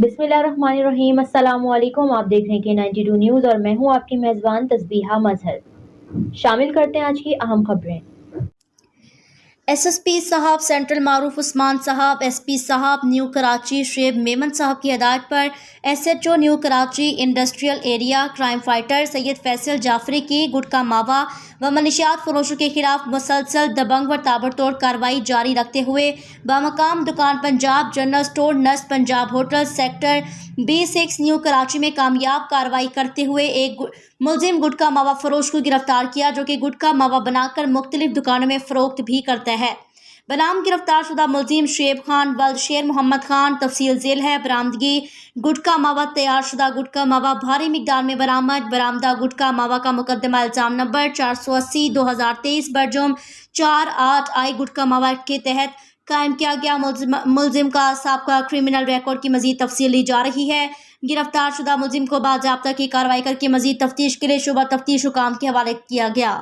बिस्मिल्लाहिर्रहमानिर्रहीम। अस्सलाम वालेकुम। आप देख रहे हैं K92 न्यूज़ और मैं हूं आपकी मेज़बान तस्बीहा मजहर। शामिल करते हैं आज की अहम खबरें। एसएसपी साहब सेंट्रल मारूफ उस्मान साहब, एसपी साहब न्यू कराची शुएब मेमन साहब की हिदायत पर SHO New Karachi industrial area crime fighter Syed Faisal Jafri की गुटखा मावा व मनशियात फरोशों के खिलाफ मुसलसल दबंग व ताबड़तोड़ कार्रवाई जारी रखते हुए बामकाम दुकान पंजाब जनरल स्टोर नस्ट Punjab hotel sector B6 New Karachi में कामयाब कार्रवाई करते हुए एक मुलजिम गुटखा मावा फरोश को गिरफ्तार किया, जो कि गुटखा मावा बनाकर मुख्तलिफ दुकानों में फरोख्त भी करता है। बनाम गिरफ्तार शुदा मुलजिम शुएब खान वल्द शेर मोहम्मद खान तफसील झेल है। बरामदगी गुटखा मावा तैयार शुदा गुटखा मावा भारी मिकदार में बरामदा गुटखा मावा का मुकदमा इल्ज़ाम नंबर 480/2023 बरजुर्म 4-8 आई गुटखा मावा के तहत कायम किया गया। मुलजिम का साबका क्रिमिनल रिकॉर्ड की मजीद तफसील ली जा रही है। गिरफ्तार शुदा मुलजिम को बाज़ाब्ता की कार्रवाई करके मजीद तफ्तीश के लिए शुबा तफ्तीश हुकाम के हवाले किया गया।